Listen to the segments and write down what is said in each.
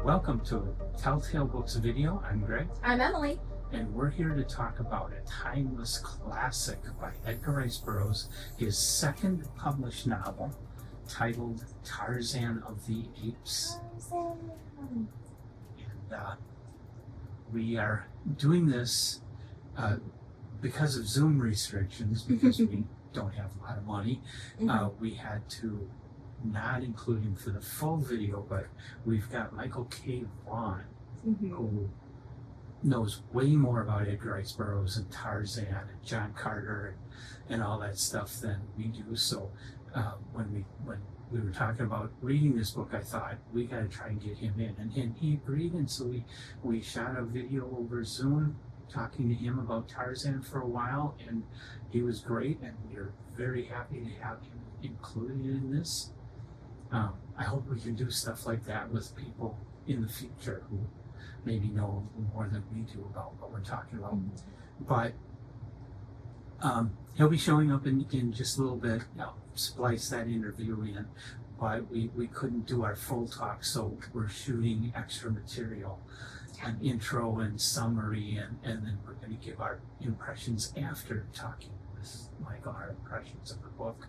Welcome to Telltale Books video. I'm Greg, I'm Emily. and we're here to talk about a timeless classic by Edgar Burroughs, his second published novel, titled Tarzan of the Apes. And we are doing this because of Zoom restrictions, because we don't have a lot of money. We had to not include him for the full video, but we've got Michael K. Vaughn, who knows way more about Edgar Rice Burroughs and Tarzan and John Carter and all that stuff than we do. So when we were talking about reading this book, I thought we got to try and get him in, and he agreed. And so we shot a video over Zoom talking to him about Tarzan for a while, and he was great, and we're very happy to have him included in this. I hope we can do stuff like that with people in the future who maybe know more than we do about what we're talking about. But he'll be showing up in just a little bit. I'll splice that interview in, but we couldn't do our full talk, so we're shooting extra material, an intro and summary, and then we're going to give our impressions after talking with Michael, our impressions of the book.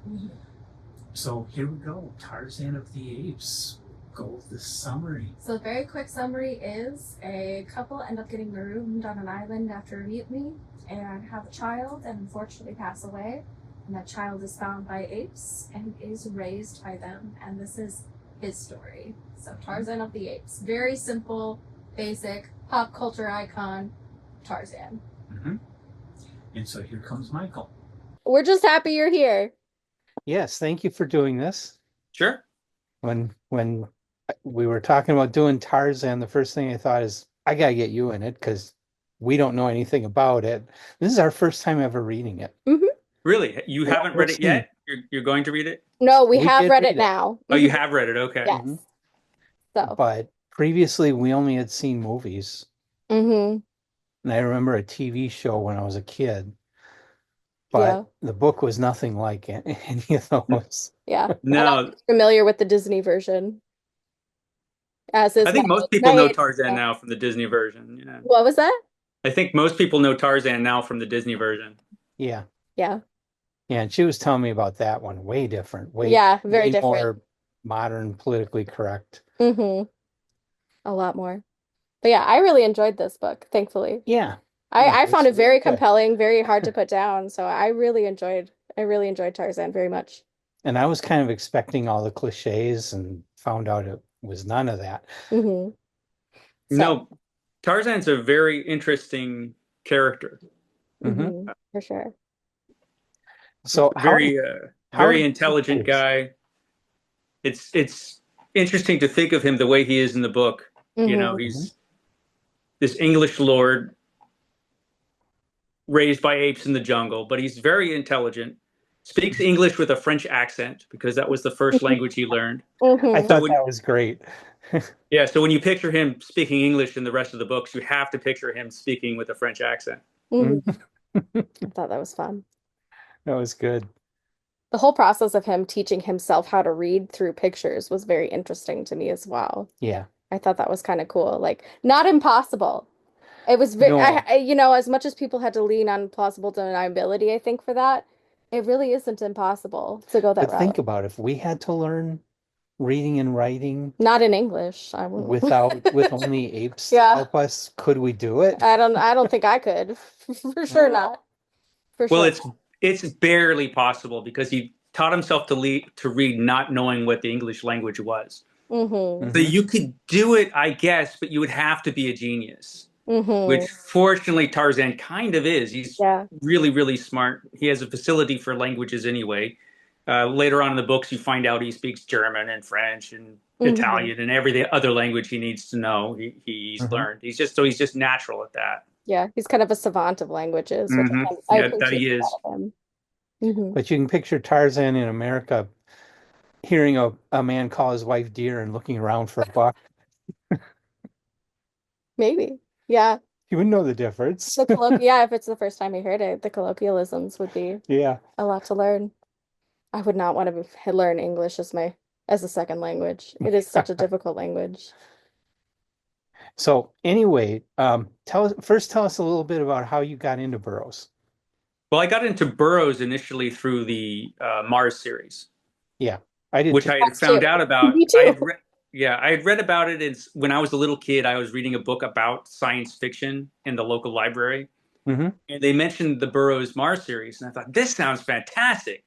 So here we go, Tarzan of the Apes. Go with the summary. So the very quick summary is a couple end up getting marooned on an island after a mutiny and have a child and unfortunately pass away. And that child is found by apes and is raised by them. And this is his story. So Tarzan of the Apes. Very simple, basic, pop culture icon, Tarzan. And so here comes Michael. We're just happy you're here. Yes, thank you for doing this. Sure. When we were talking about doing Tarzan, the first thing I thought is, I gotta get you in it because we don't know anything about it. This is our first time ever reading it. Really? You haven't read it yet? You're going to read it? No, we have did read read it it. now. Oh, you have read it. Okay. Yes. So. But previously, we only had seen movies. And I remember a TV show when I was a kid. But the book was nothing like any of those. Yeah. No. I'm familiar with the Disney version. As is I think most people know Tarzan now from the Disney version. Yeah. What was that? I think most people know Tarzan now from the Disney version. Yeah. Yeah. Yeah, and she was telling me about that one. Way different. Very different. More modern, politically correct. A lot more. But yeah, I really enjoyed this book, thankfully. Yeah. I found it very compelling, very hard to put down. So I really enjoyed Tarzan very much. And I was kind of expecting all the cliches and found out it was none of that. No, Tarzan's a very interesting character. For sure. So very intelligent guy. It's interesting to think of him the way he is in the book. You know, he's this English lord raised by apes in the jungle, but he's very intelligent, speaks English with a French accent because that was the first language he learned. I thought that was great. Yeah, so when you picture him speaking English in the rest of the books, you have to picture him speaking with a French accent. I thought that was fun. That was good. The whole process of him teaching himself how to read through pictures was very interesting to me as well. Yeah. I thought that was kind of cool. Like, not impossible. It was very, as much as people had to lean on plausible deniability, I think, for that, it really isn't impossible to go that route. But think about if we had to learn reading and writing. Not in English. I wouldn't. with only apes to help us, could we do it? I don't think I could. For sure not. For sure. Well, it's barely possible because he taught himself to read not knowing what the English language was. So you could do it, I guess, but you would have to be a genius. Which fortunately Tarzan kind of is. He's really, really smart. He has a facility for languages anyway. Later on in the books, you find out he speaks German and French and Italian and every other language he needs to know. He's learned. He's just natural at that. Yeah, he's kind of a savant of languages. That he is. But you can picture Tarzan in America hearing a man call his wife dear and looking around for a buck. Maybe. Yeah. You wouldn't know the difference. If it's the first time you heard it, the colloquialisms would be a lot to learn. I would not want to learn English as a second language. It is such a difficult language. So anyway, tell us a little bit about how you got into Burroughs. Well, I got into Burroughs initially through the Mars series. Yeah, I did which too. I had found out about. Me too. I had read about it when I was a little kid. I was reading a book about science fiction in the local library, and they mentioned the Burroughs Mars series, and I thought, this sounds fantastic.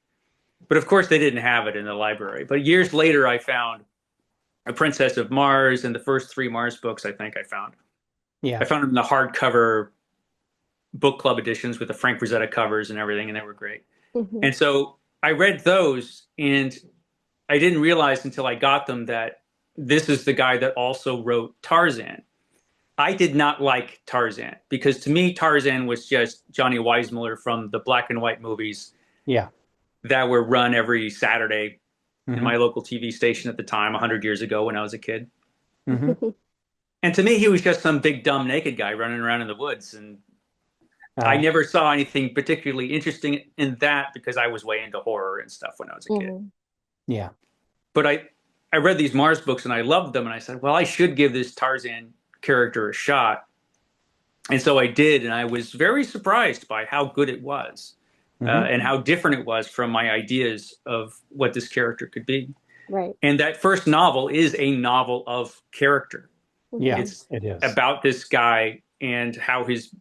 But of course, they didn't have it in the library. But years later, I found A Princess of Mars and the first 3 Mars books. I think I found. Yeah, I found them in the hardcover book club editions with the Frank Frazetta covers and everything, and they were great. And so I read those, and I didn't realize until I got them that this is the guy that also wrote Tarzan. I did not like Tarzan because to me, Tarzan was just Johnny Weissmuller from the black and white movies. Yeah. That were run every Saturday in my local TV station at the time, 100 years ago when I was a kid. And to me, he was just some big, dumb, naked guy running around in the woods. And I never saw anything particularly interesting in that because I was way into horror and stuff when I was a kid. Yeah. But I read these Mars books and I loved them. And I said, well, I should give this Tarzan character a shot. And so I did. And I was very surprised by how good it was and how different it was from my ideas of what this character could be. Right. And that first novel is a novel of character. Yeah, it is about this guy and how his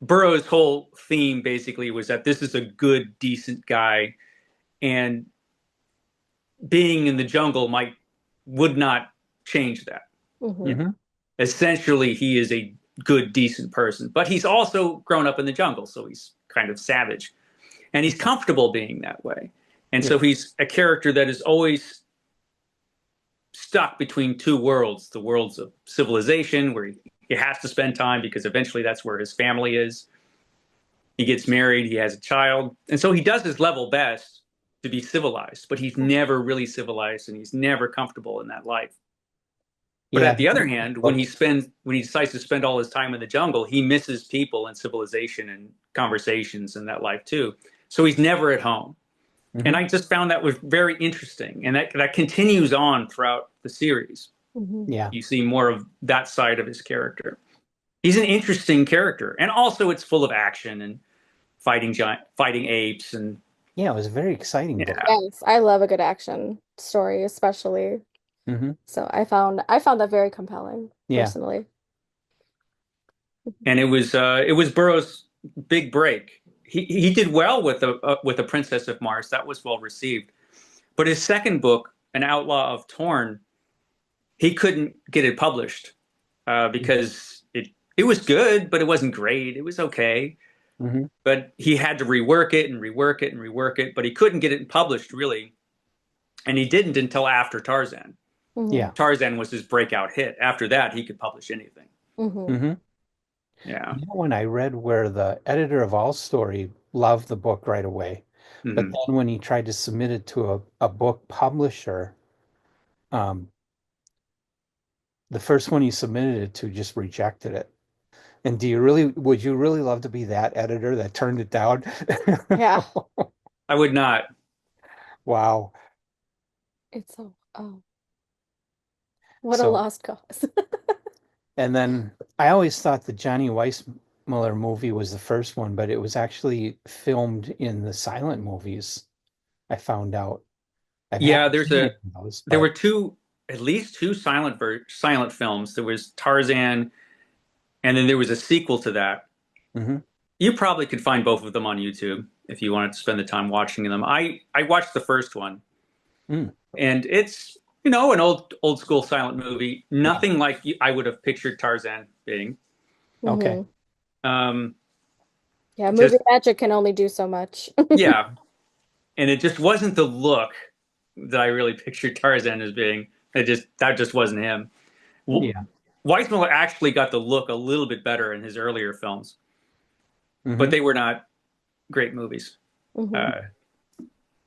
Burroughs' whole theme basically was that this is a good, decent guy, and being in the jungle would not change that. Essentially, he is a good, decent person, but he's also grown up in the jungle, so he's kind of savage, and he's comfortable being that way. And so he's a character that is always stuck between two worlds, the worlds of civilization, where he has to spend time because eventually that's where his family is. He gets married, he has a child, and so he does his level best to be civilized, but he's never really civilized, and he's never comfortable in that life. But at the other hand, when he decides to spend all his time in the jungle, he misses people and civilization and conversations and that life too. So he's never at home. And I just found that was very interesting, and that continues on throughout the series. Yeah, you see more of that side of his character. He's an interesting character, and also it's full of action and fighting apes, and yeah, it was a very exciting book. Yes, I love a good action story, especially. So I found that very compelling, personally. And it was Burroughs' big break. He did well with the Princess of Mars. That was well received. But his second book, An Outlaw of Torn, he couldn't get it published because it was good, but it wasn't great. It was okay. But he had to rework it and rework it and rework it, but he couldn't get it published, really. And he didn't until after Tarzan. Tarzan was his breakout hit. After that, he could publish anything. Yeah. You know, when I read where the editor of All Story loved the book right away, but then when he tried to submit it to a book publisher, the first one he submitted it to just rejected it. And would you really love to be that editor that turned it down? Yeah. I would not. Wow. It's what a lost cause. And then I always thought the Johnny Weissmuller movie was the first one, but it was actually filmed in the silent movies. I found out. There were at least two silent films. There was Tarzan, and then there was a sequel to that. You probably could find both of them on YouTube if you wanted to spend the time watching them. I watched the first one, and it's an old school silent movie. Nothing like I would have pictured Tarzan being. Okay. Yeah, movie magic can only do so much. Yeah, and it just wasn't the look that I really pictured Tarzan as being. That just wasn't him. Yeah. Weissmuller actually got the look a little bit better in his earlier films, but they were not great movies.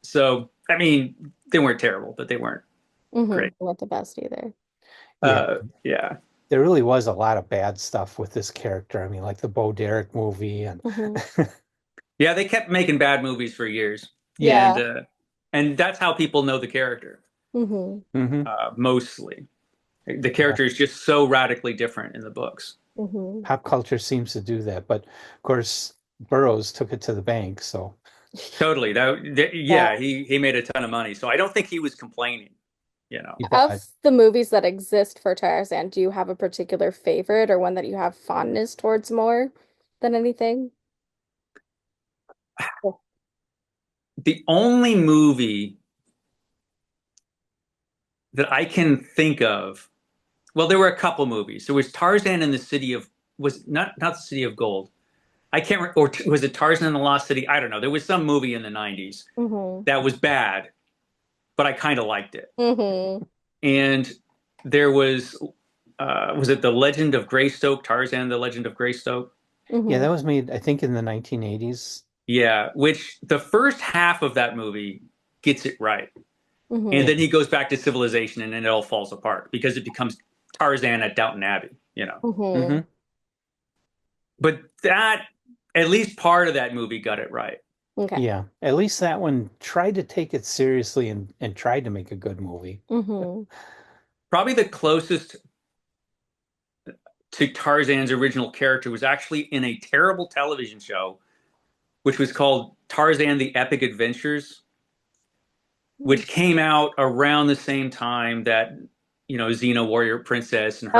So, I mean, they weren't terrible, but they weren't great. They weren't the best either. Yeah. There really was a lot of bad stuff with this character. I mean, like the Bo Derek movie, and yeah, they kept making bad movies for years. Yeah, and that's how people know the character, mostly. The character is just so radically different in the books. Pop culture seems to do that, but of course Burroughs took it to the bank, so totally. He made a ton of money, so I don't think he was complaining. Of the movies that exist for Tarzan, do you have a particular favorite or one that you have fondness towards more than anything? The only movie that I can think of, well, there were a couple movies. There was Tarzan and the City of, was not the City of Gold. I can't remember, or was it Tarzan and the Lost City? I don't know. There was some movie in the 90s that was bad, but I kind of liked it. And there was it The Legend of Greystoke, Tarzan, The Legend of Greystoke? Yeah, that was made, I think, in the 1980s. Yeah, which the first half of that movie gets it right. And then he goes back to civilization and then it all falls apart because it becomes Tarzan at Downton Abbey, But that, at least part of that movie got it right. Okay. Yeah, at least that one tried to take it seriously and tried to make a good movie. Probably the closest to Tarzan's original character was actually in a terrible television show, which was called Tarzan the Epic Adventures, which came out around the same time that, Xena Warrior Princess and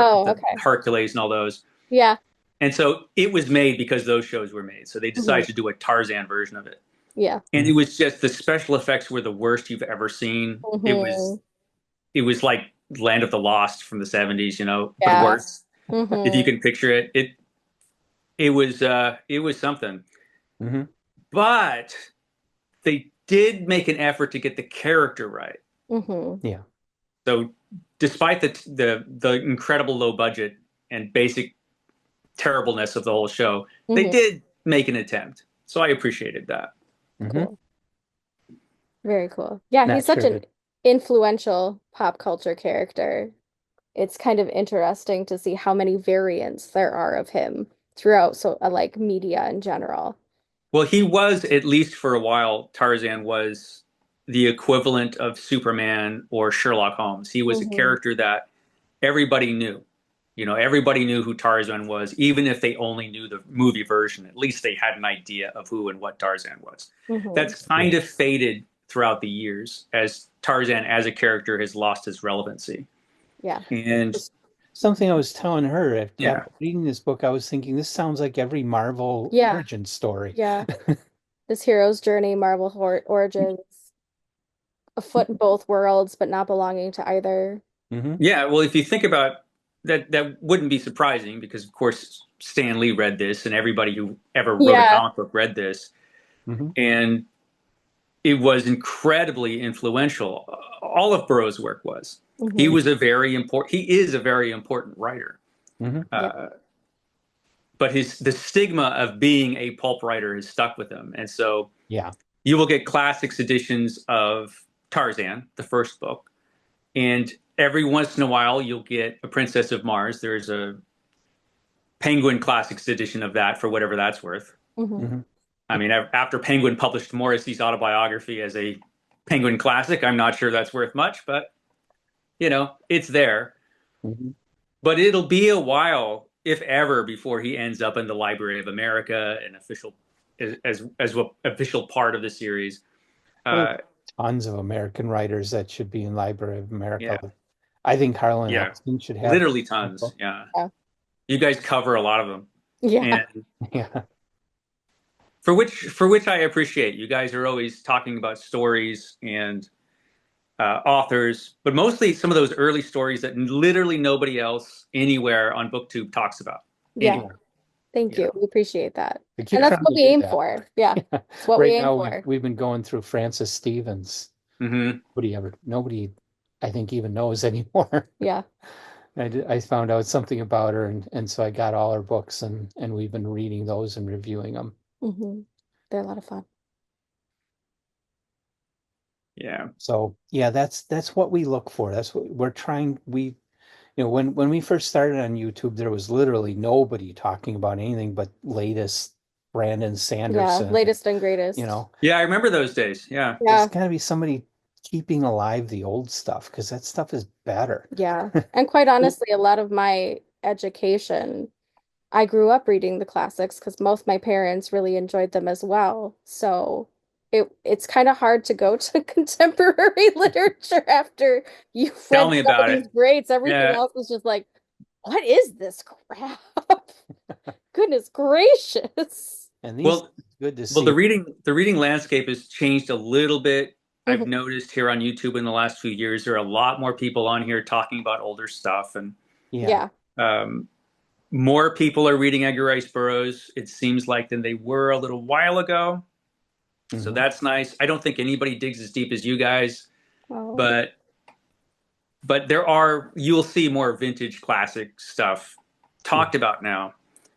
Hercules and all those. Yeah. And so it was made because those shows were made. So they decided to do a Tarzan version of it. Yeah. And it was just, the special effects were the worst you've ever seen. It was like Land of the Lost from the 70s, but worse. If you can picture it. It was something. But they did make an effort to get the character right. Yeah. So despite the incredible low budget and basic terribleness of the whole show, they did make an attempt. So I appreciated that. Cool. Very cool. Yeah, he's such an influential pop culture character. It's kind of interesting to see how many variants there are of him throughout media in general. Well, he was, at least for a while, Tarzan was the equivalent of Superman or Sherlock Holmes. He was a character that everybody knew. Everybody knew who Tarzan was, even if they only knew the movie version. At least they had an idea of who and what Tarzan was. That's kind of faded throughout the years as Tarzan as a character has lost his relevancy. Yeah. And something I was telling her after reading this book, I was thinking this sounds like every Marvel origin story. Yeah. This hero's journey, Marvel origins, afoot in both worlds, but not belonging to either. Yeah, well, if you think about that wouldn't be surprising because, of course, Stan Lee read this and everybody who ever wrote a comic book read this. And it was incredibly influential. All of Burroughs' work was. He is a very important writer. But the stigma of being a pulp writer has stuck with him. And so you will get classics editions of Tarzan, the first book. And every once in a while, you'll get a Princess of Mars. There's a Penguin Classics edition of that for whatever that's worth. I mean, after Penguin published Morrissey's autobiography as a Penguin Classic, I'm not sure that's worth much, but, it's there. But it'll be a while, if ever, before he ends up in the Library of America and as official part of the series. Tons of American writers that should be in Library of America. Yeah. I think Harlan Ellison should have literally tons. Yeah. You guys cover a lot of them. Yeah. And for which I appreciate. You guys are always talking about stories and authors, but mostly some of those early stories that literally nobody else anywhere on BookTube talks about. Yeah. Anywhere. Thank you. We appreciate that. And that's what we aim for. Yeah. That's what we aim for. We've been going through Francis Stevens. Nobody, I think, even knows anymore. Yeah. I found out something about her, and so I got all her books, and we've been reading those and reviewing them. They're a lot of fun. Yeah. So that's what we look for. That's what we're trying. When we first started on YouTube, there was literally nobody talking about anything but latest Brandon Sanderson. Yeah, latest and greatest. Yeah, I remember those days. Yeah. There's got to be somebody keeping alive the old stuff, because that stuff is better. Yeah. And quite honestly, a lot of my education, I grew up reading the classics because both my parents really enjoyed them as well. So it's kind of hard to go to contemporary literature after you've Tell read me some of about these it. greats. Everything Yeah. else is just like, what is this crap? Goodness gracious. And these Well, good to well, see. the reading landscape has changed a little bit. I've Mhm. noticed here on YouTube in the last few years, there are a lot more people on here talking about older stuff, and Yeah. um, more people are reading Edgar Rice Burroughs, it seems like, than they were a little while ago. So that's nice. I don't think anybody digs as deep as you guys, Oh. but you'll see more vintage classic stuff talked about now.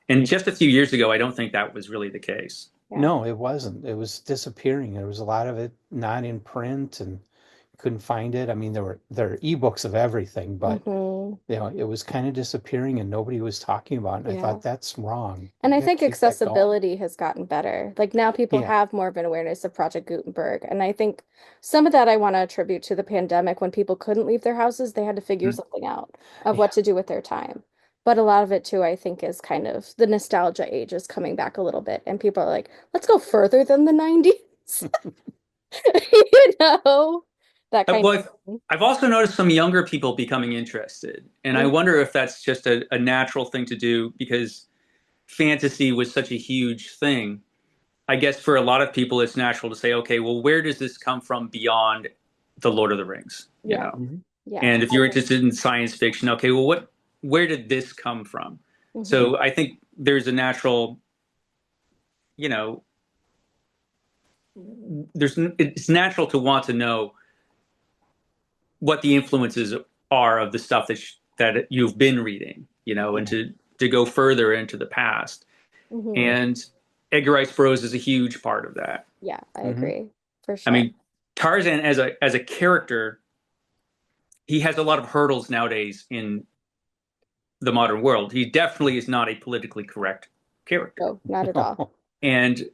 And just a few years ago, I don't think that was really the case. Yeah. No, it wasn't. It was disappearing. There was a lot of it not in print, and couldn't find it. I mean, there are ebooks of everything, but Mhm. it was kind of disappearing, and nobody was talking about it. And I Yeah. thought that's wrong. And You I gotta think keep that going. accessibility has gotten better. Like now people Yeah. have more of an awareness of Project Gutenberg. And I think some of that I want to attribute to the pandemic when people couldn't leave their houses, they had to figure something out of what to do with their time. But a lot of it too, I think, is kind of the nostalgia age is coming back a little bit. And people are like, let's go further than the 90s. You know, that kind Well, of thing. I've also noticed some younger people becoming interested, and I wonder if that's just a natural thing to do because fantasy was such a huge thing. I guess for a lot of people, it's natural to say, okay, well, where does this come from beyond the Lord of the Rings? You Yeah. know, Yeah. and if you're interested in science fiction, okay, well, where did this come from? So I think there's a natural, you know, it's natural to want to know what the influences are of the stuff that you've been reading, you know, and to go further into the past. And Edgar Rice Burroughs is a huge part of that. Yeah, I agree for I sure. mean, Tarzan as a character, he has a lot of hurdles nowadays in the modern world. He definitely is not a politically correct character. No, not at all. And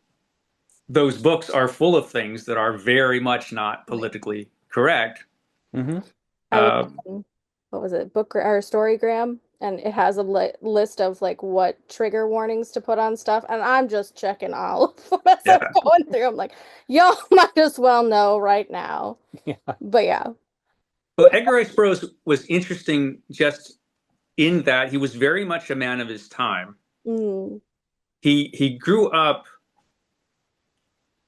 those books are full of things that are very much not politically correct. I was what was it, book or Storygram, and it has a list of like what trigger warnings to put on stuff, and I'm just checking all of them as I'm going through. I'm like, y'all might as well know right now. But yeah. Well, Edgar Rice Burroughs was interesting just in that he was very much a man of his time. He grew up.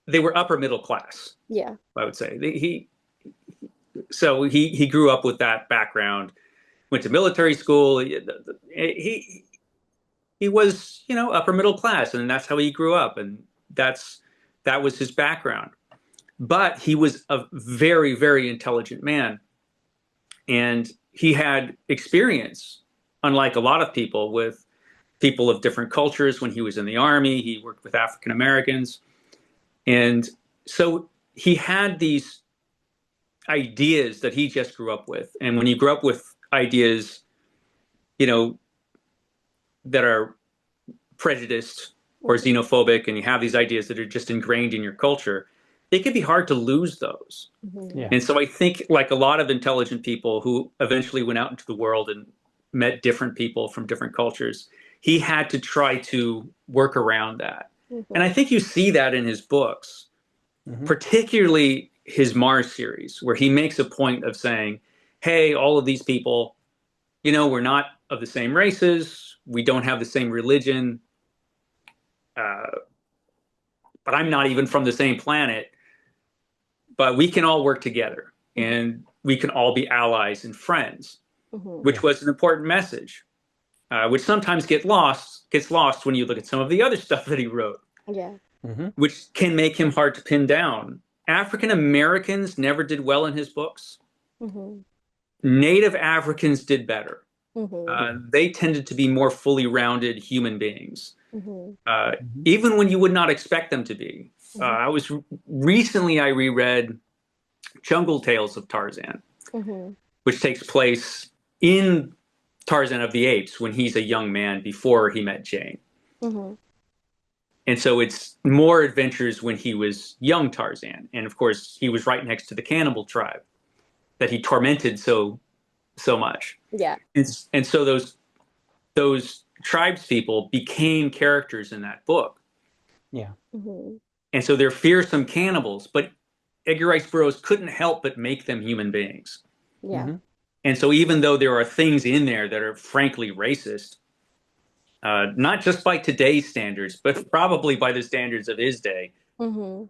They were upper middle class. Yeah, I would say he grew up with that background. Went to military school. He was, you know, upper middle class, and that's how he grew up, and that was his background. But he was a very, very intelligent man, and he had experience, unlike a lot of people, with people of different cultures. When he was in the army, he worked with African Americans, and so he had these ideas that he just grew up with. And when you grow up with ideas, you know, that are prejudiced or xenophobic, and you have these ideas that are just ingrained in your culture, it can be hard to lose those. And so I think, like a lot of intelligent people who eventually went out into the world and met different people from different cultures, he had to try to work around that. And I think you see that in his books, particularly his Mars series, where he makes a point of saying, hey, all of these people, you know, we're not of the same races, we don't have the same religion, but I'm not even from the same planet. But we can all work together, and we can all be allies and friends, which was an important message, which sometimes gets lost when you look at some of the other stuff that he wrote, which can make him hard to pin down. African Americans never did well in his books. Native Africans did better. They tended to be more fully rounded human beings, even when you would not expect them to be. I reread Jungle Tales of Tarzan, which takes place in Tarzan of the Apes when he's a young man before he met Jane. And so it's more adventures when he was young Tarzan. And of course, he was right next to the cannibal tribe that he tormented so much. Yeah. And so those tribes people became characters in that book. Yeah. Mm-hmm. And so they're fearsome cannibals, but Edgar Rice Burroughs couldn't help but make them human beings. Yeah. Mm-hmm. And so even though there are things in there that are frankly racist, not just by today's standards, but probably by the standards of his day, Mm-hmm.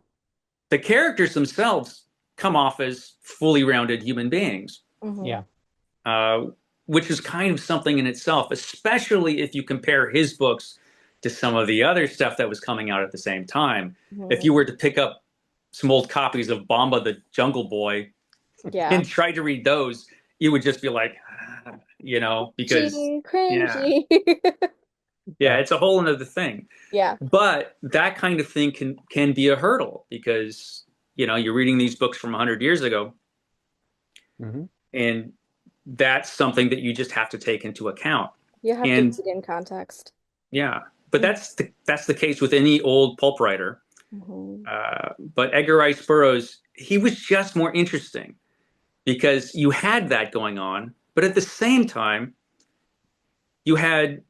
the characters themselves come off as fully rounded human beings. Mm-hmm. Yeah. Which is kind of something in itself, especially if you compare his books to some of the other stuff that was coming out at the same time. Mm-hmm. If you were to pick up some old copies of Bomba the Jungle Boy Yeah. and try to read those, you would just be like, because cringy. yeah, it's a whole another thing. Yeah. But that kind of thing can be a hurdle because, you're reading these books from 100 years ago. Mm-hmm. And that's something that you just have to take into account. You have to read in context. Yeah, but that's the case with any old pulp writer. Mm-hmm. But Edgar Rice Burroughs, he was just more interesting because you had that going on, but at the same time, you had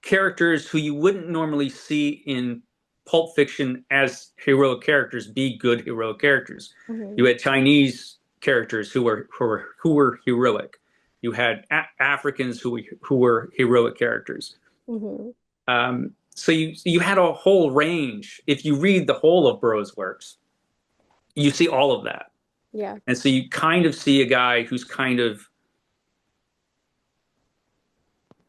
characters who you wouldn't normally see in pulp fiction as heroic characters be good heroic characters. Mm-hmm. You had Chinese characters who were heroic. You had Africans who were heroic characters. Mm-hmm. So you had a whole range. If you read the whole of Burroughs' works, you see all of that. Yeah. And so you kind of see a guy who's kind of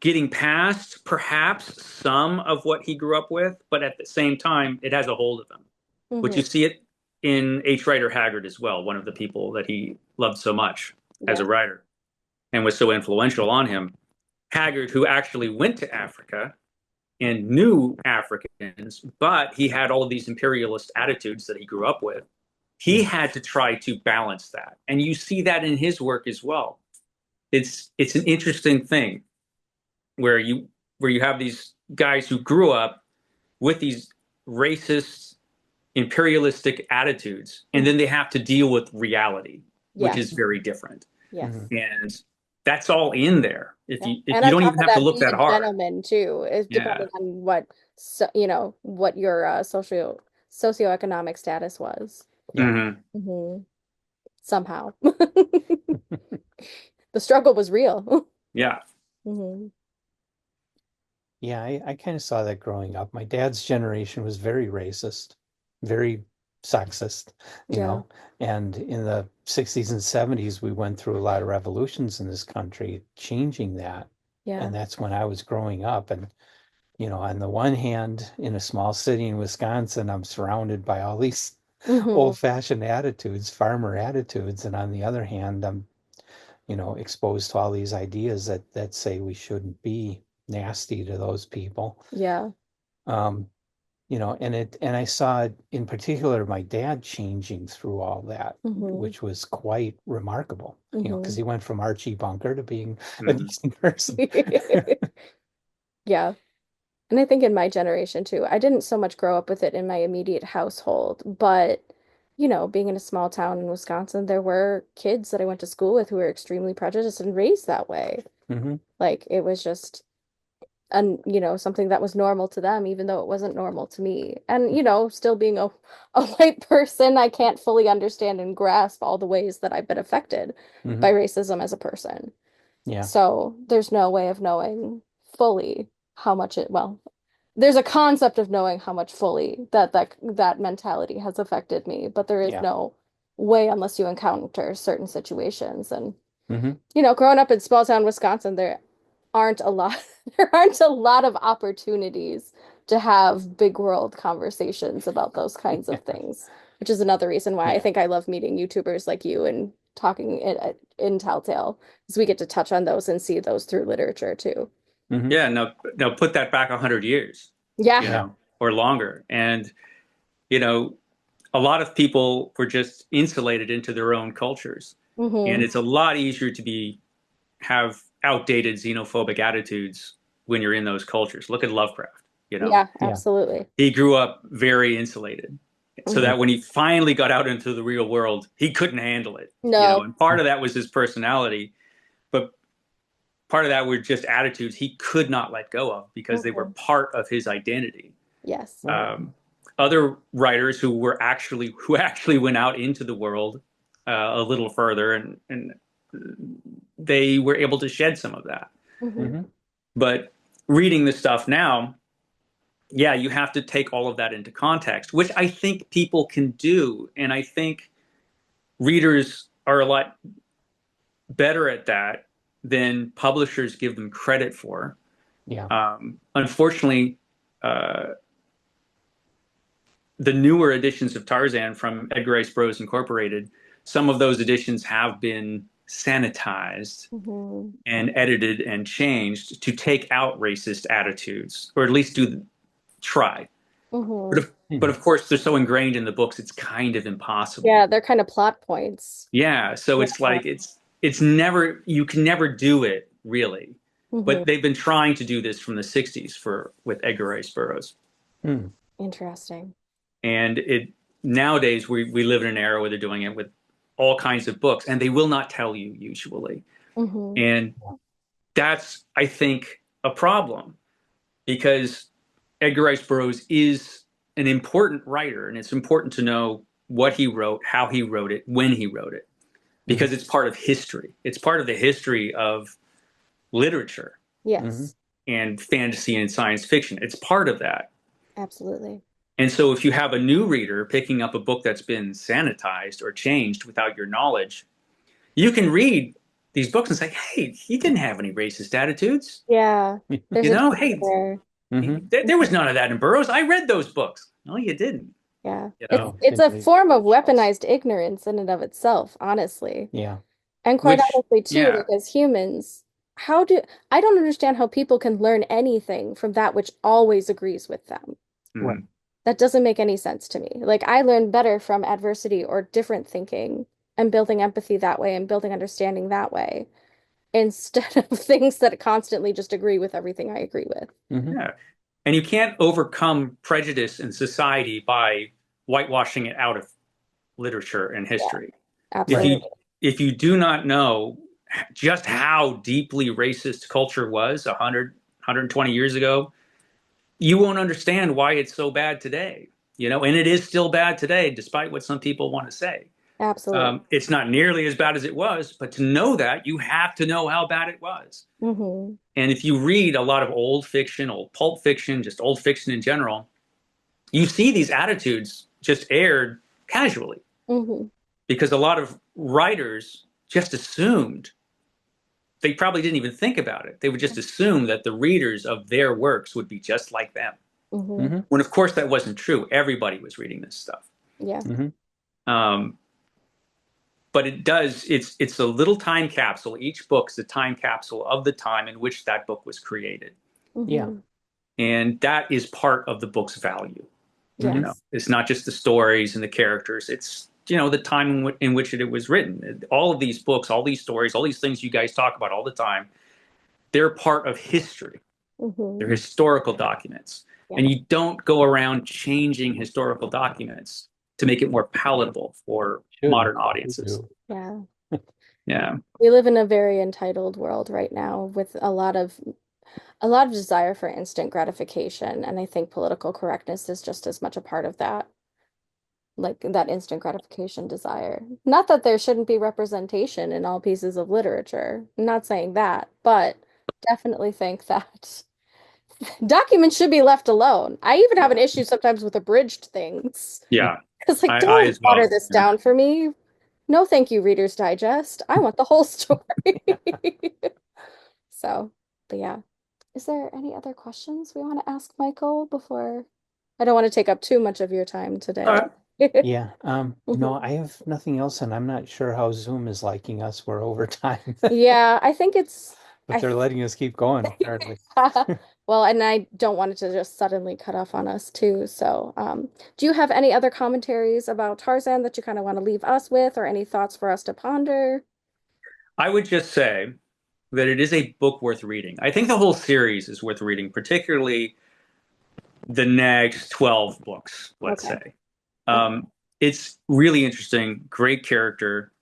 getting past perhaps some of what he grew up with, but at the same time, it has a hold of him. Mm-hmm. Which you see it in H. Rider Haggard as well, one of the people that he loved so much as a writer and was so influential on him. Haggard, who actually went to Africa and knew Africans, but he had all of these imperialist attitudes that he grew up with. He had to try to balance that. And you see that in his work as well. It's an interesting thing where you have these guys who grew up with these racist, imperialistic attitudes, and then they have to deal with reality, which is very different. Yes. And that's all in there. If you don't even have to look that hard. Gentleman too, is depending on what what your socioeconomic status was. Yeah. Mm-hmm. Mm-hmm. Somehow, the struggle was real. Yeah. Mm-hmm. Yeah, I kind of saw that growing up. My dad's generation was very racist, very sexist, you know. And in the 60s and 70s, we went through a lot of revolutions in this country, changing that. Yeah. And that's when I was growing up. And, on the one hand, in a small city in Wisconsin, I'm surrounded by all these old-fashioned attitudes, farmer attitudes. And on the other hand, I'm, exposed to all these ideas that say we shouldn't be nasty to those people. Yeah. And I saw in particular my dad changing through all that, which was quite remarkable, because he went from Archie Bunker to being a decent person. Yeah. And I think in my generation too, I didn't so much grow up with it in my immediate household, but being in a small town in Wisconsin, there were kids that I went to school with who were extremely prejudiced and raised that way. Mm-hmm. Like it was just something that was normal to them, even though it wasn't normal to me. And, still being a white person, I can't fully understand and grasp all the ways that I've been affected by racism as a person. Yeah. So there's no way of knowing fully how much there's a concept of knowing how much fully that mentality has affected me, but there is no way unless you encounter certain situations. And, growing up in small town Wisconsin, there aren't a lot of opportunities to have big world conversations about those kinds of things, which is another reason why I think I love meeting YouTubers like you and talking in Telltale, because we get to touch on those and see those through literature too. Yeah, no, put that back 100 years. Yeah. Or longer. And, a lot of people were just insulated into their own cultures. And it's a lot easier to have outdated xenophobic attitudes when you're in those cultures. Look at Lovecraft. you know. Yeah, absolutely. He grew up very insulated, so that when he finally got out into the real world, he couldn't handle it. No. You know, and part of that was his personality, but part of that were just attitudes he could not let go of because they were part of his identity. Yes. Other writers who actually went out into the world a little further, and they were able to shed some of that. But reading this stuff now, yeah, you have to take all of that into context, which I think people can do. And I think readers are a lot better at that than publishers give them credit for. Yeah. Unfortunately, the newer editions of Tarzan from Edgar Rice Burroughs Incorporated, some of those editions have been sanitized and edited and changed to take out racist attitudes, or at least try. But of course, they're so ingrained in the books, it's kind of impossible. Yeah, they're kind of plot points. Yeah, so it's like it's never, you can never do it really. But they've been trying to do this from the 60s with Edgar Rice Burroughs. Interesting. And nowadays we live in an era where they're doing it with all kinds of books, and they will not tell you usually. And that's, I think, a problem, because Edgar Rice Burroughs is an important writer, and it's important to know what he wrote, how he wrote it, when he wrote it, because it's part of history. It's part of the history of literature. Yes. And fantasy and science fiction. It's part of that. Absolutely. And so if you have a new reader picking up a book that's been sanitized or changed without your knowledge, you can read these books and say, hey, he didn't have any racist attitudes. Yeah. Hey, there was none of that in Burroughs. I read those books. No, you didn't. Yeah. It's a form of weaponized ignorance in and of itself, honestly. Yeah. And quite honestly, too, like as humans, I don't understand how people can learn anything from that which always agrees with them. Right. That doesn't make any sense to me. Like, I learn better from adversity or different thinking and building empathy that way and building understanding that way, instead of things that constantly just agree with everything I agree with. Yeah. And you can't overcome prejudice in society by whitewashing it out of literature and history. Yeah, absolutely. If you do not know just how deeply racist culture was 120 years ago, you won't understand why it's so bad today, and it is still bad today, despite what some people want to say. Absolutely. It's not nearly as bad as it was, but to know that, you have to know how bad it was. And if you read a lot of old fiction, old pulp fiction, just old fiction in general, you see these attitudes just aired casually. Because a lot of writers just assumed, they probably didn't even think about it. They would just assume that the readers of their works would be just like them. When, of course, that wasn't true. Everybody was reading this stuff. Yeah. But it's a little time capsule. Each book is a time capsule of the time in which that book was created. Yeah. And that is part of the book's value. Yes. It's not just the stories and the characters. It's the time in which it was written. All of these books, all these stories, all these things you guys talk about all the time, they're part of history. They're historical documents. And you don't go around changing historical documents to make it more palatable for modern audiences. Yeah. Yeah. We live in a very entitled world right now with a lot of desire for instant gratification, and I think political correctness is just as much a part of that. Like that instant gratification desire. Not that there shouldn't be representation in all pieces of literature. I'm not saying that, but definitely think that documents should be left alone. I even have an issue sometimes with abridged things. Yeah. It's like, don't water this down for me. No, thank you, Reader's Digest. I want the whole story. So, but yeah. Is there any other questions we want to ask Michael before? I don't want to take up too much of your time today. Yeah. No, I have nothing else, and I'm not sure how Zoom is liking us. We're over time. Yeah, I think but they're letting us keep going, apparently. Well, and I don't want it to just suddenly cut off on us too. So, do you have any other commentaries about Tarzan that you kind of want to leave us with, or any thoughts for us to ponder? I would just say that it is a book worth reading. I think the whole series is worth reading, particularly the next 12 books, let's Okay. say. It's really interesting, great character,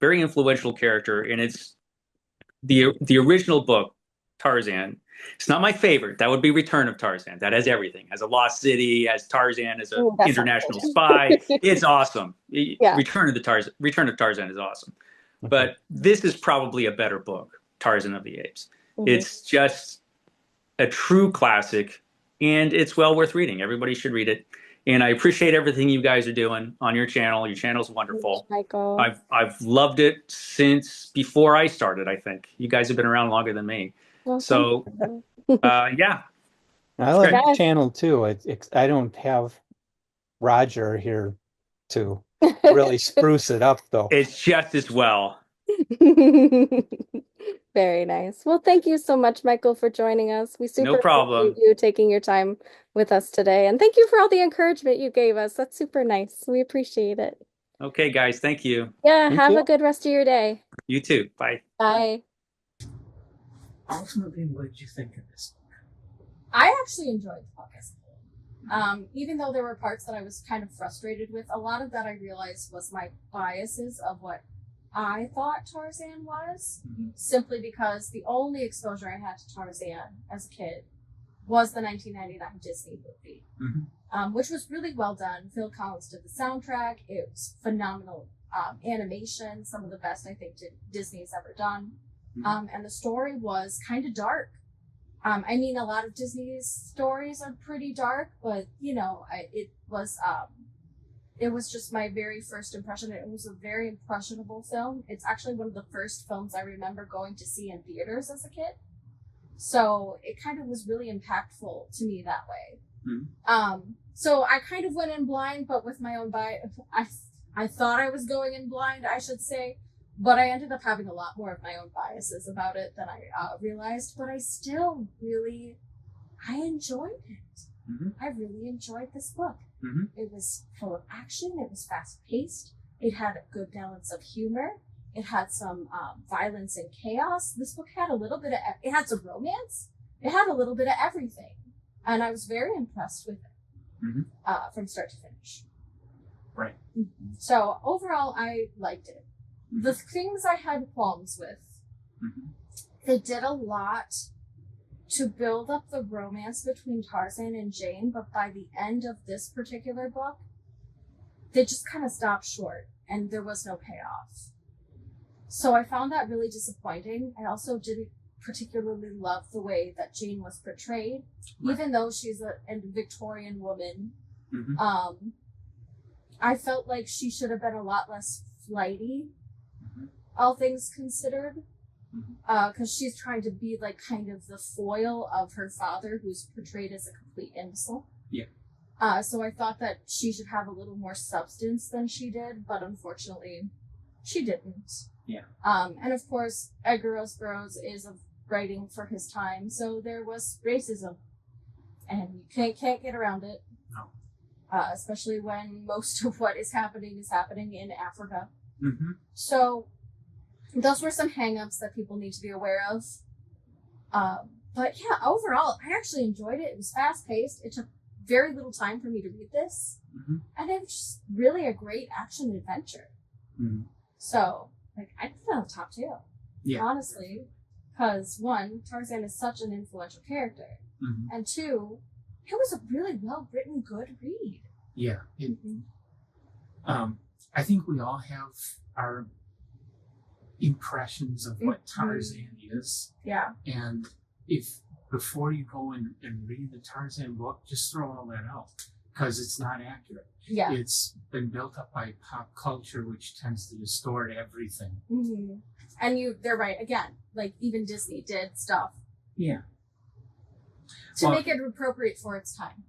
very influential character, and it's the original book, Tarzan. It's not my favorite. That would be Return of Tarzan. That has everything. Has a lost city, has Tarzan as an international spy. It's awesome. Yeah. Return of Tarzan is awesome. But this is probably a better book, Tarzan of the Apes. Mm-hmm. It's just a true classic, and it's well worth reading. Everybody should read it. And I appreciate everything you guys are doing on your channel. Your channel's wonderful. Thanks, Michael. I've loved it since before I started, I think. You guys have been around longer than me. Well, So, yeah. I like the channel too. I don't have Roger here to really spruce it up, though. It's just as well. Very nice. Well, thank you so much, Michael, for joining us. We super No problem. appreciate you taking your time with us today. And thank you for all the encouragement you gave us. That's super nice. We appreciate it. Okay, guys. Thank you. Yeah, Thank have you. a good rest of your day. You too. Bye. Bye. Ultimately, what did you think of this? I actually enjoyed the book as a whole. Even though there were parts that I was kind of frustrated with, a lot of that I realized was my biases of what I thought Tarzan was, simply because the only exposure I had to Tarzan as a kid was the 1999 Disney movie, which was really well done. Phil Collins did the soundtrack. It was phenomenal animation, some of the best I think Disney's ever done. And the story was kind of dark. I mean, a lot of Disney's stories are pretty dark, but it was just my very first impression. It was a very impressionable film. It's actually one of the first films I remember going to see in theaters as a kid. So it kind of was really impactful to me that way. So I kind of went in blind, but with my own bias. I thought I was going in blind, I should say, but I ended up having a lot more of my own biases about it than I realized. But I still I enjoyed it. I really enjoyed this book. It was full of action. It was fast-paced. It had a good balance of humor. It had some violence and chaos. This book had a little bit of... It had some romance. It had a little bit of everything. And I was very impressed with it from start to finish. Right. So overall, I liked it. The things I had qualms with, they did a lot to build up the romance between Tarzan and Jane, but by the end of this particular book, they just kind of stopped short and there was no payoff. So I found that really disappointing. I also didn't particularly love the way that Jane was portrayed, even though she's a Victorian woman. I felt like she should have been a lot less flighty, all things considered. Because she's trying to be like kind of the foil of her father, who's portrayed as a complete imbecile. So I thought that she should have a little more substance than she did, but unfortunately, she didn't. And of course, Edgar Burroughs is writing for his time, so there was racism, and you can't get around it. No. Especially when most of what is happening in Africa. So those were some hang-ups that people need to be aware of. But yeah, overall, I actually enjoyed it. It was fast-paced. It took very little time for me to read this. And it was just really a great action adventure. So, I'd put it on the top 2. Honestly. Because, 1, Tarzan is such an influential character. And 2, it was a really well-written, good read. I think we all have our impressions of what Tarzan is. And if before you go and read the Tarzan book, just throw all that out because it's not accurate. It's been built up by pop culture, which tends to distort everything. And they're right again. Like even Disney did stuff. To make it appropriate for its time.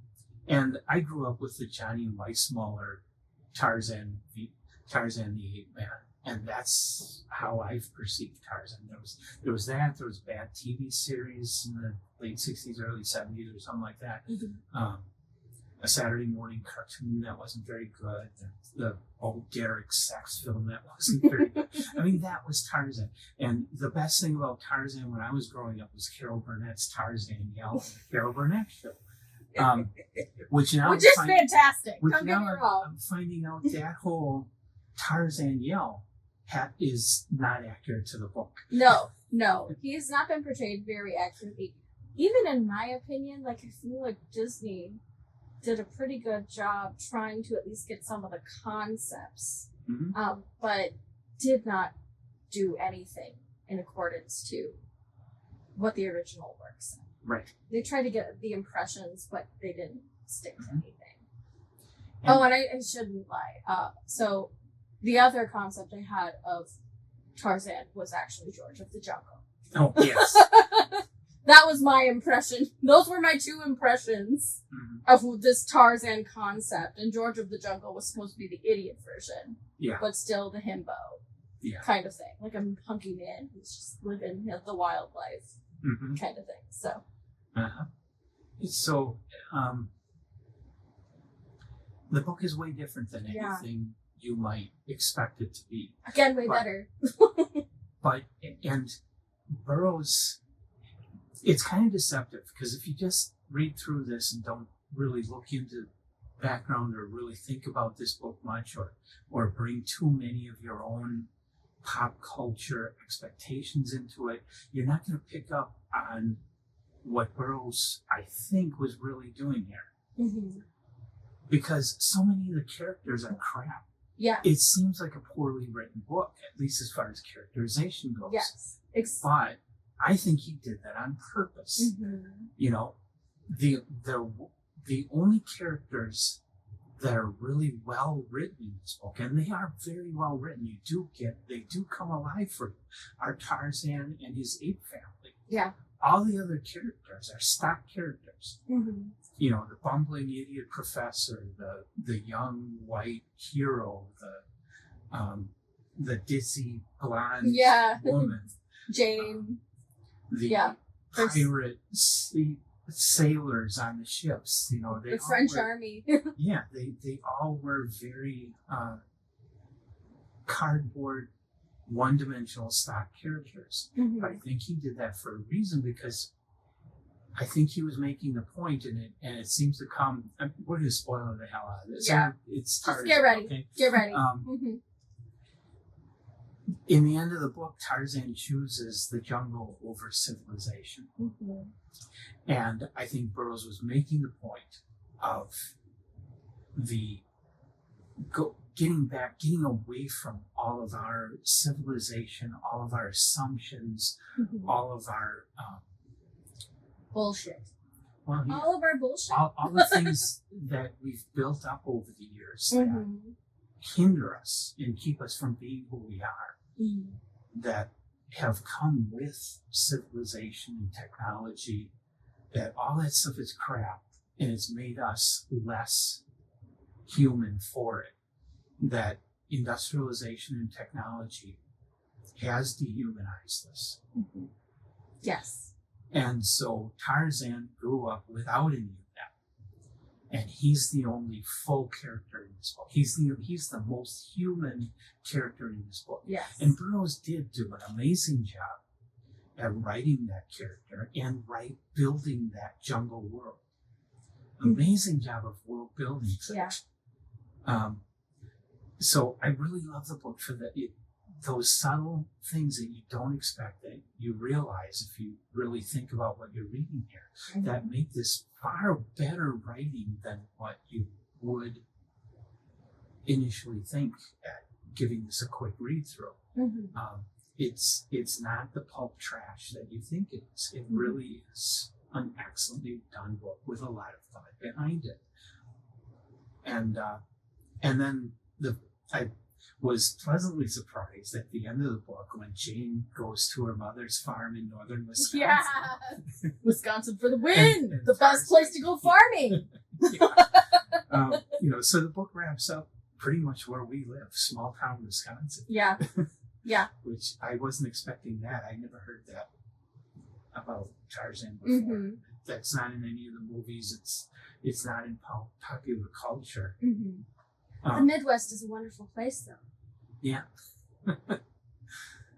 And I grew up with the Johnny Weissmuller Tarzan the Ape Man. And that's how I've perceived Tarzan. There was bad TV series in the late 60s, early 70s or something like that. A Saturday morning cartoon that wasn't very good. The old Derek sex film that wasn't very good. I mean, that was Tarzan. And the best thing about Tarzan when I was growing up was Carol Burnett's Tarzan Yell on the Carol Burnett Show. Which now which is fantastic. Which Don't get now me wrong. I'm finding out that whole Tarzan yell is not accurate to the book. No, he has not been portrayed very accurately. Even in my opinion, like I feel like Disney did a pretty good job trying to at least get some of the concepts, but did not do anything in accordance to what the original work said. Right. They tried to get the impressions, but they didn't stick to anything. And I shouldn't lie. So the other concept I had of Tarzan was actually George of the Jungle. Oh, yes. That was my impression. Those were my two impressions of this Tarzan concept. And George of the Jungle was supposed to be the idiot version. Yeah. But still the himbo kind of thing. Like a hunky man who's just living the wildlife kind of thing. So. So, the book is way different than anything you might expect it to be. Again, way better. And Burroughs, it's kind of deceptive because if you just read through this and don't really look into background or really think about this book much or bring too many of your own pop culture expectations into it, you're not going to pick up on what Burroughs, I think, was really doing here. Because so many of the characters are crap. Yeah. It seems like a poorly written book, at least as far as characterization goes. Yes. But I think he did that on purpose. You know, the only characters that are really well written in this book, and they are very well written, they do come alive for you, are Tarzan and his ape family. Yeah. All the other characters are stock characters. You know, the bumbling idiot professor, the young white hero, the dizzy blonde woman, Jane, the pirate sailors on the ships. You know, the French army. They all were very cardboard, one-dimensional stock characters. But I think he did that for a reason because I think he was making the point in it, and it seems to come. We're going to spoil the hell out of this. Yeah, it's Tarzan. Just get ready. Okay? Get ready. In the end of the book, Tarzan chooses the jungle over civilization, and I think Burroughs was making the point of getting away from all of our civilization, all of our assumptions, all of our bullshit. Well, all of our bullshit. All the things that we've built up over the years that hinder us and keep us from being who we are, that have come with civilization and technology, that all that stuff is crap and it's made us less human for it. That industrialization and technology has dehumanized us. Yes. And so Tarzan grew up without any of that. And he's the only full character in this book. He's the most human character in this book. Yes. And Burroughs did do an amazing job at writing that character and building that jungle world. Amazing job of world building. Yeah. So I really love the book for those subtle things that you don't expect, that you realize if you really think about what you're reading here, that make this far better writing than what you would initially think at giving this a quick read through. It's not the pulp trash that you think it is. It really is an excellently done book with a lot of thought behind it. And then I was pleasantly surprised at the end of the book when Jane goes to her mother's farm in northern Wisconsin. Yeah, Wisconsin for the win! And the best place to go farming! So the book wraps up pretty much where we live, small town Wisconsin. Yeah. Which I wasn't expecting that. I never heard that about Tarzan before. That's not in any of the movies. It's not in popular culture. The Midwest is a wonderful place, though. Yeah.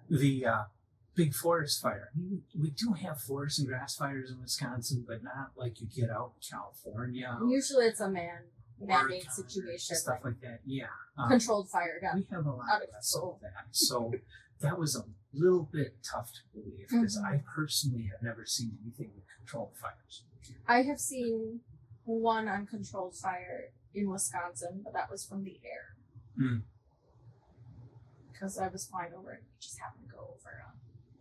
The big forest fire. I mean, we do have forest and grass fires in Wisconsin, but not like you get out in California. Usually it's a man-made situation. Stuff like that, yeah. Controlled fire gun. We have a lot less of that. So that was a little bit tough to believe because I personally have never seen anything with controlled fires. I have seen one uncontrolled fire in Wisconsin, but that was from the air. Because I was flying over and we just happened to go over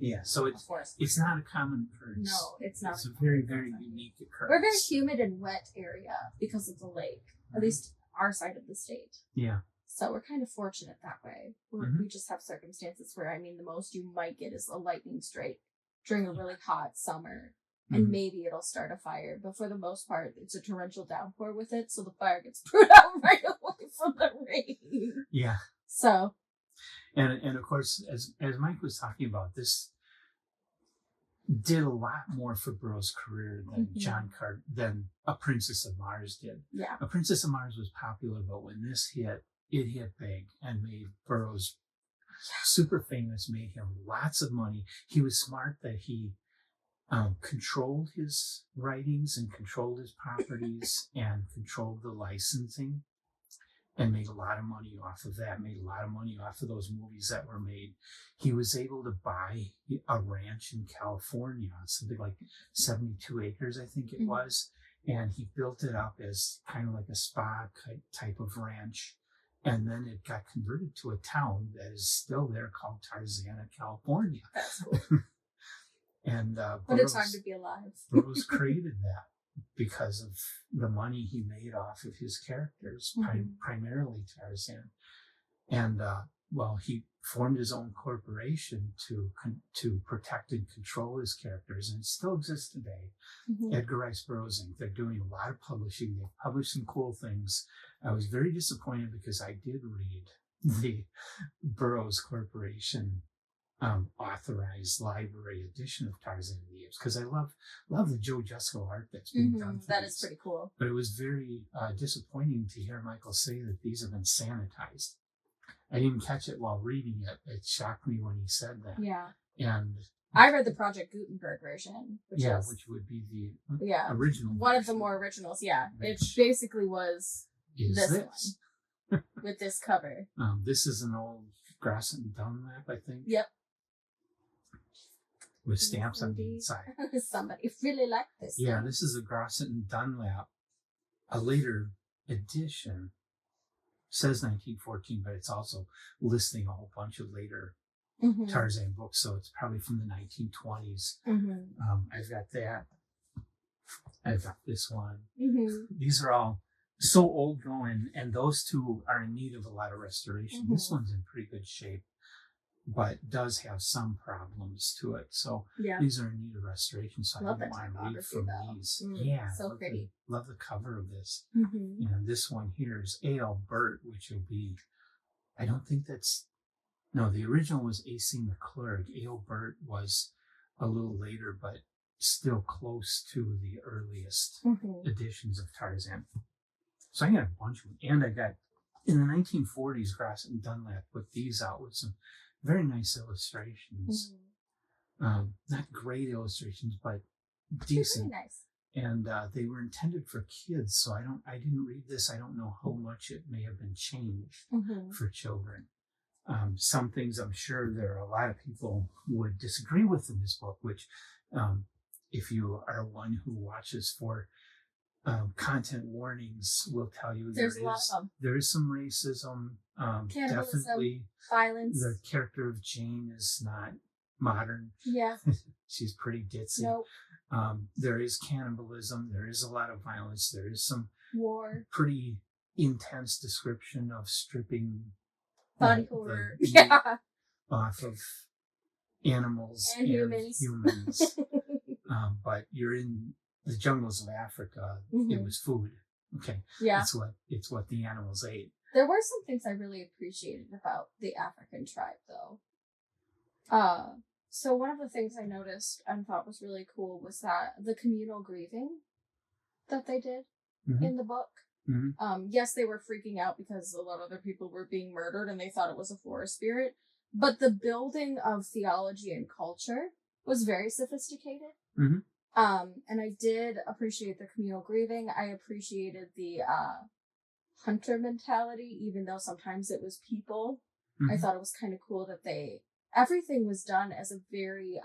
yeah, so it's not a common occurrence. No, it's not. It's a very, very unique occurrence. We're a very humid and wet area because of the lake, at least our side of the state. Yeah. So we're kind of fortunate that way. We just have circumstances where, I mean, the most you might get is a lightning strike during a really hot summer. And maybe it'll start a fire. But for the most part, it's a torrential downpour with it. So the fire gets put out right away from the rain. Yeah. So. And of course, as Mike was talking about, this did a lot more for Burroughs' career than than A Princess of Mars did. Yeah. A Princess of Mars was popular, but when this hit, it hit big and made Burroughs super famous, made him lots of money. He was smart that he controlled his writings and controlled his properties and controlled the licensing. And made a lot of money off of that, made a lot of money off of those movies that were made. He was able to buy a ranch in California, something like 72 acres, I think it was. And he built it up as kind of like a spa type of ranch. And then it got converted to a town that is still there called Tarzan, California. That's cool. And what a time to be alive. Burroughs created that because of the money he made off of his characters, primarily Tarzan. And, he formed his own corporation to protect and control his characters, and it still exists today. Edgar Rice Burroughs Inc. They're doing a lot of publishing. They've published some cool things. I was very disappointed because I did read the Burroughs Corporation authorized library edition of Tarzan and the Apes because I love the Joe Jusko art that's being done. That is pretty cool. But it was very disappointing to hear Michael say that these have been sanitized. I didn't catch it while reading it. It shocked me when he said that. Yeah. And I read the Project Gutenberg version, which would be the original. One of the more originals. Yeah, it basically was this one with this cover. This is an old Grosset Dunlap, I think. Yep. With stamps on the inside. Somebody really liked this. Yeah, this is a Grosset and Dunlap, a later edition. Says 1914, but it's also listing a whole bunch of later Tarzan books, so it's probably from the 1920s. I've got that. I've got this one. These are all so old going, and those two are in need of a lot of restoration. This one's in pretty good shape, but does have some problems to it. So these are in need of restoration. So I didn't want to read from these. Yeah, so pretty. Love the cover of this. And this one here is A.L. Burt, which will be, I don't think that's, no, the original was A.C. McClurg. A.L. Burt was a little later, but still close to the earliest editions of Tarzan. So I got a bunch of them. And I got, in the 1940s, Grosset and Dunlap put these out with some very nice illustrations. Not great illustrations, but decent. Really nice. And they were intended for kids, so I didn't read this. I don't know how much it may have been changed for children. Some things I'm sure there are a lot of people would disagree with in this book, which if you are one who watches for content warnings, will tell you there's a lot of them. There is some racism. Cannibalism, definitely violence. The character of Jane is not modern. Yeah. She's pretty ditzy. Nope. There is cannibalism. There is a lot of violence. There is some war. Pretty intense description of stripping body horror off of animals and humans. But you're in the jungles of Africa. It was food. Okay. Yeah. It's what the animals ate. There were some things I really appreciated about the African tribe, though. So one of the things I noticed and thought was really cool was that the communal grieving that they did in the book. Yes, they were freaking out because a lot of other people were being murdered and they thought it was a forest spirit, But the building of theology and culture was very sophisticated. Mm-hmm. And I did appreciate the communal grieving. I appreciated the hunter mentality, even though sometimes it was people. Mm-hmm. I thought it was kind of cool that everything was done as a very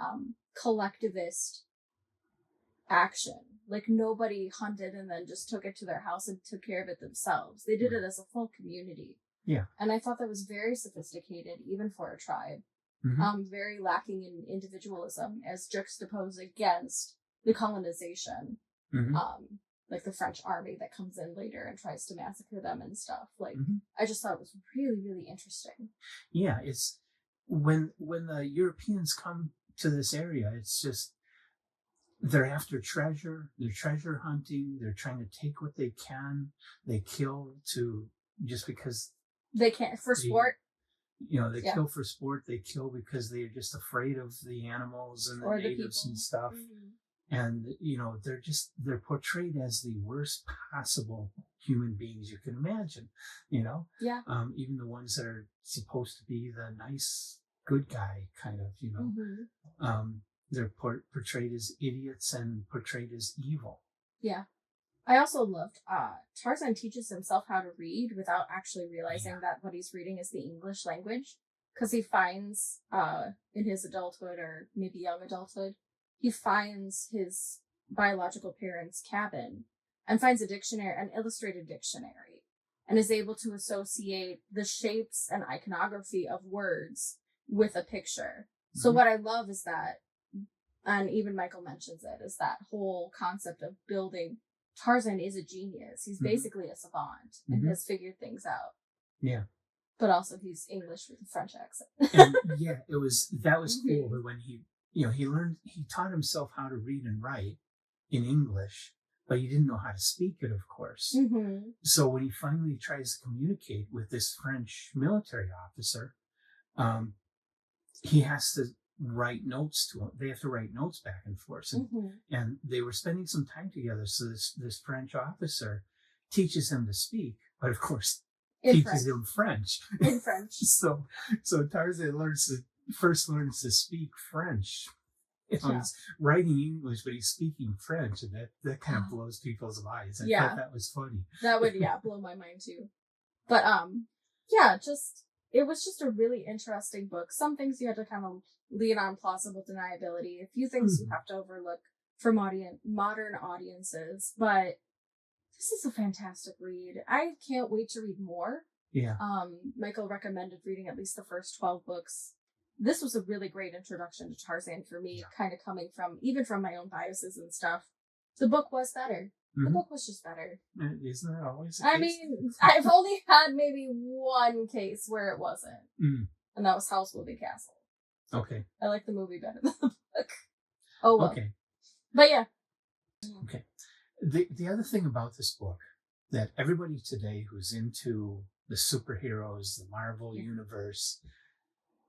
collectivist action. Like, nobody hunted and then just took it to their house and took care of it themselves. They did it as a full community. Yeah. And I thought that was very sophisticated, even for a tribe. Mm-hmm. Very lacking in individualism as juxtaposed against the colonization. Mm-hmm. Like the French army that comes in later and tries to massacre them and stuff. Like, Mm-hmm. I just thought it was really, really interesting. Yeah, it's when the Europeans come to this area, it's just they're after treasure. They're treasure hunting. They're trying to take what they can. They kill just because they can't for sport. They kill for sport. They kill because they're just afraid of the animals and the natives and stuff. Mm-hmm. And, they're portrayed as the worst possible human beings you can imagine, Yeah. even the ones that are supposed to be the nice, good guy kind of, Mm-hmm. They're portrayed as idiots and portrayed as evil. Yeah. I also loved, Tarzan teaches himself how to read without actually realizing that what he's reading is the English language. Because he finds, in his adulthood or maybe young adulthood, he finds his biological parents' cabin and finds an illustrated dictionary, and is able to associate the shapes and iconography of words with a picture. Mm-hmm. So what I love is that, and even Michael mentions it, is that whole concept of building. Tarzan is a genius. He's basically a savant and has figured things out. Yeah. But also he's English with a French accent. And that was cool. But when he taught himself how to read and write in English, but he didn't know how to speak it, of course. Mm-hmm. So when he finally tries to communicate with this French military officer, he has to write notes to him. They have to write notes back and forth. And they were spending some time together. So this French officer teaches him to speak, but of course teaches him French. In French. So Tarzan first learns to speak French. He's writing English, but he's speaking French, and that kind of blows people's minds. I thought that was funny. That would blow my mind too. But it was just a really interesting book. Some things you had to kind of lean on plausible deniability. A few things you have to overlook for modern audiences. But this is a fantastic read. I can't wait to read more. Yeah. Michael recommended reading at least the first 12 books. This was a really great introduction to Tarzan for me, kind of coming from my own biases and stuff. The book was better. The book was just better. Isn't that always the case? I mean, I've only had maybe one case where it wasn't. And that was Howl's Moving Castle. Okay. I like the movie better than the book. Oh, well. Okay. But yeah. Okay. The other thing about this book that everybody today who's into the superheroes, the Marvel universe,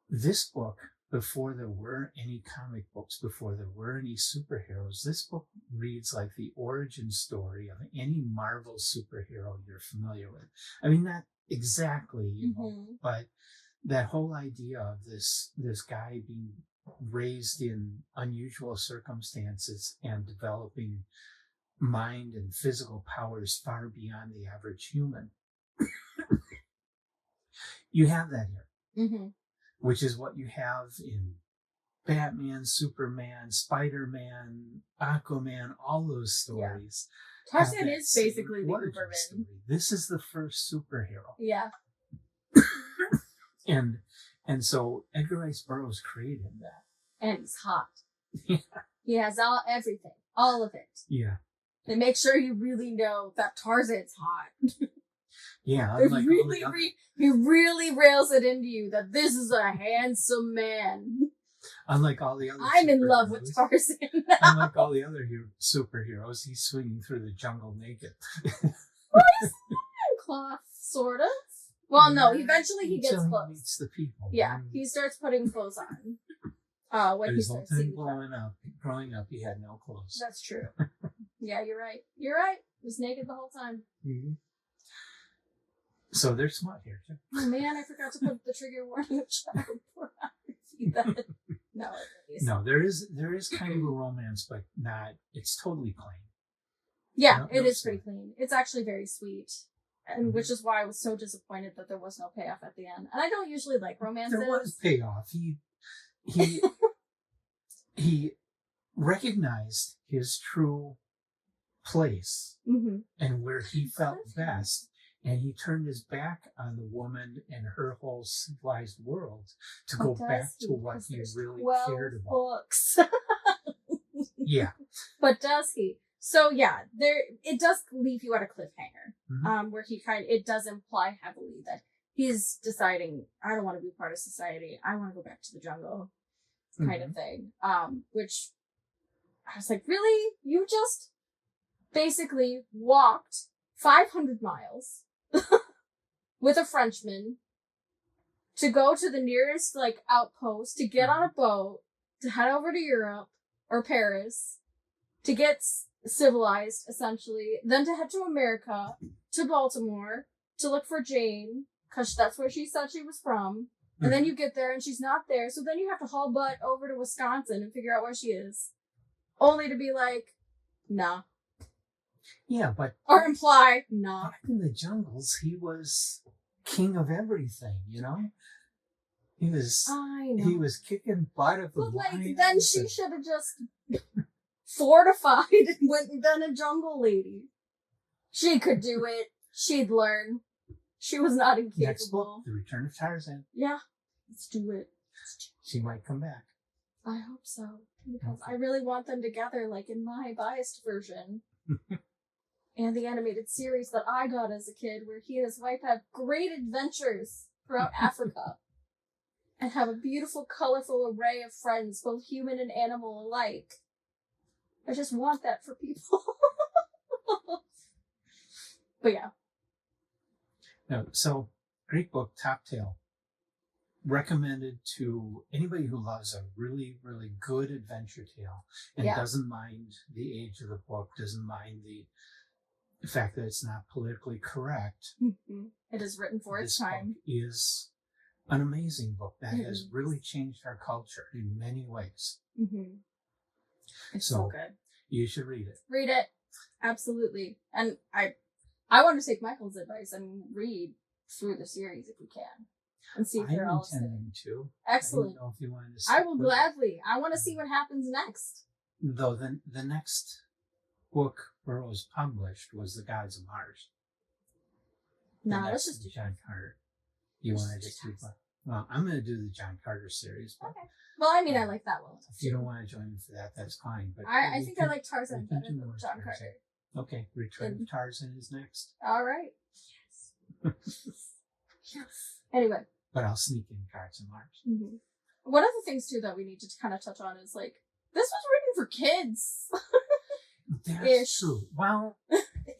this book, before there were any comic books, before there were any superheroes, this book reads like the origin story of any Marvel superhero you're familiar with. I mean, not exactly, but that whole idea of this guy being raised in unusual circumstances and developing mind and physical powers far beyond the average human. You have that here. Which is what you have in Batman, Superman, Spider-Man, Aquaman, all those stories. Yeah. Tarzan is basically the Uberman. This is the first superhero. Yeah. And so Edgar Rice Burroughs created that. And he's hot. He has everything. All of it. Yeah. They make sure you really know that Tarzan's hot. Yeah, he really rails it into you that this is a handsome man. Unlike all the other I'm in love with Tarzan. Unlike all the other superheroes, he's swinging through the jungle naked. Well, he's in cloth, sort of. Well, no, eventually he gets clothes. He meets the people. Yeah, he starts putting clothes on. When his whole thing growing up, he had no clothes. That's true. Yeah, you're right. You're right. He was naked the whole time. So they're smart here too. Oh man, I forgot to put the trigger warning of childbirth. that, no, no, there is kind of a romance, but not. It's totally plain. Yeah, it is pretty clean. It's actually very sweet, and which is why I was so disappointed that there was no payoff at the end. And I don't usually like romances. There was payoff. He recognized his true place and where he felt best, and he turned his back on the woman and her whole civilized world to go back to what he really cared about. Books. Yeah. But does he? So yeah, it does leave you at a cliffhanger, where it does imply heavily that he's deciding, I don't want to be part of society. I want to go back to the jungle, kind of thing. Which I was like, really? You just basically walked 500 miles with a Frenchman to go to the nearest outpost, to get on a boat, to head over to Europe or Paris, to get civilized, essentially, then to head to America, to Baltimore, to look for Jane, because that's where she said she was from. And then you get there and she's not there, so then you have to haul butt over to Wisconsin and figure out where she is. Only to be like, nah. Yeah, but... Or imply, nah. Back in the jungles, he was king of everything, you know? He was... I know. He was kicking butt of the lions. Then she should have just fortified and went and been a jungle lady. She could do it. She'd learn. She was not incapable. Next book, The Return of Tarzan. Yeah, let's do it. She might come back. I hope so. Because I really want them together, like in my biased version. And the animated series that I got as a kid, where he and his wife have great adventures throughout Africa. And have a beautiful, colorful array of friends, both human and animal alike. I just want that for people. But yeah. No, so, great book, Top Tail. Recommended to anybody who loves a really, really good adventure tale and doesn't mind the age of the book, doesn't mind the fact that it's not politically correct. It is written for its time. This book is an amazing book that has really changed our culture in many ways. It's so good. You should read it. Read it. Absolutely. And I want to take Michael's advice and read through the series if we can. And see if they're all intending to. Excellent. I don't know if you want to. I will gladly. I want to see what happens next. Though the next book Burroughs published was The Gods of Mars. No, let's just do John Carter. You want to just do that? Well, I'm going to do the John Carter series. But, okay. Well, I mean, I like that one. If you don't want to join me for that, that's fine. But I think I like Tarzan better than John Carter. Okay, Return of Tarzan is next. All right. Yes. Yes. Anyway. But I'll sneak in Gods of Mars. One of the things too that we need to kind of touch on is this was written for kids. That's true. Well,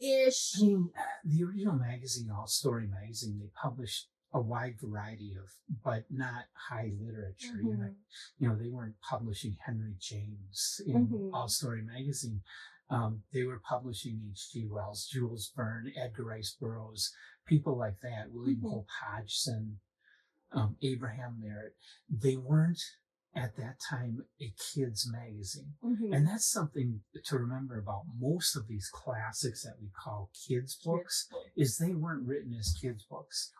ish. I mean, the original magazine, All Story Magazine, they published a wide variety of, but not high literature. You know, they weren't publishing Henry James in All Story Magazine. They were publishing H.G. Wells, Jules Verne, Edgar Rice Burroughs, people like that, William Hope Hodgson, Abraham Merritt. They weren't at that time a kids magazine. And that's something to remember about most of these classics that we call kids books, is they weren't written as kids books.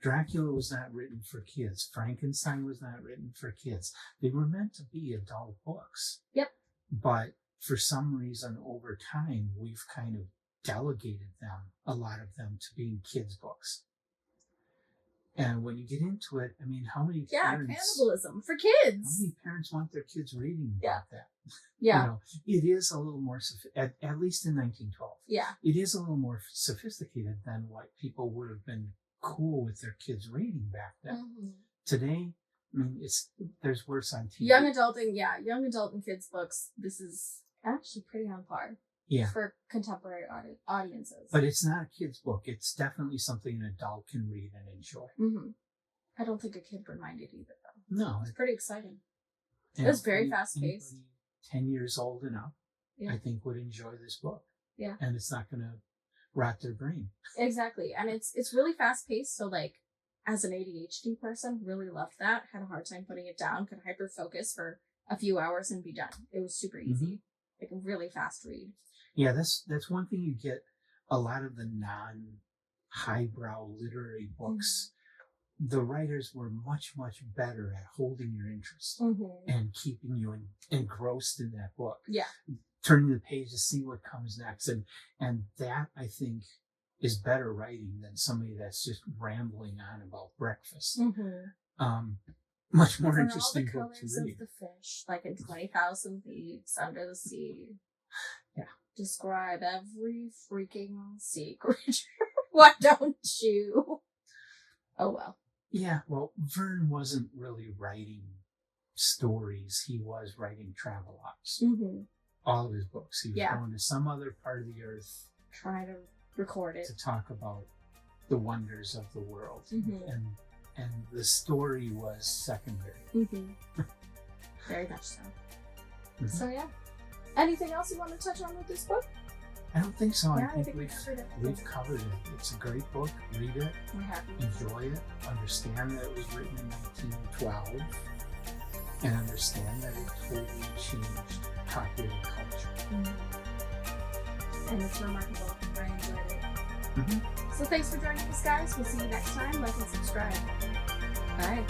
Dracula was not written for kids. Frankenstein was not written for kids. They were meant to be adult books. Yep. But for some reason, over time, we've kind of delegated them, a lot of them, to being kids books. And when you get into it, I mean, how many parents... cannibalism for kids. How many parents want their kids reading about that? Yeah. You know, it is a little more, at least in 1912. Yeah. It is a little more sophisticated than what people would have been cool with their kids reading back then. Today, I mean, there's worse on TV. Young adult and kids books. This is actually pretty on par. Yeah. For contemporary audiences. But it's not a kid's book. It's definitely something an adult can read and enjoy. I don't think a kid would mind it either, though. No. It's pretty exciting. It was very fast-paced. 10 years old and up, I think, would enjoy this book. Yeah. And it's not going to rot their brain. Exactly. And it's really fast-paced, so, as an ADHD person, really loved that. Had a hard time putting it down. Could hyper focus for a few hours and be done. It was super easy. Like a really fast read. Yeah, that's one thing you get a lot of the non-highbrow literary books. The writers were much, much better at holding your interest and keeping you engrossed in that book. Yeah. Turning the page to see what comes next. And that, I think, is better writing than somebody that's just rambling on about breakfast. Much more interesting book to read. Of the fish, like in 20,000 Leagues Under the Sea. Yeah. Describe every freaking sea creature. Why don't you? Oh well. Yeah, well, Verne wasn't really writing stories. He was writing travelogues. All of his books. He was going to some other part of the earth. Trying to record it. To talk about the wonders of the world. And the story was secondary. Very much so. So yeah. Anything else you want to touch on with this book? I don't think so. Yeah, I think we've covered it. It's a great book. Read it. We're happy. Enjoy it. Understand that it was written in 1912. And understand that it totally changed popular culture. And it's remarkable. I enjoyed it. So thanks for joining us, guys. We'll see you next time. Like and subscribe. Bye.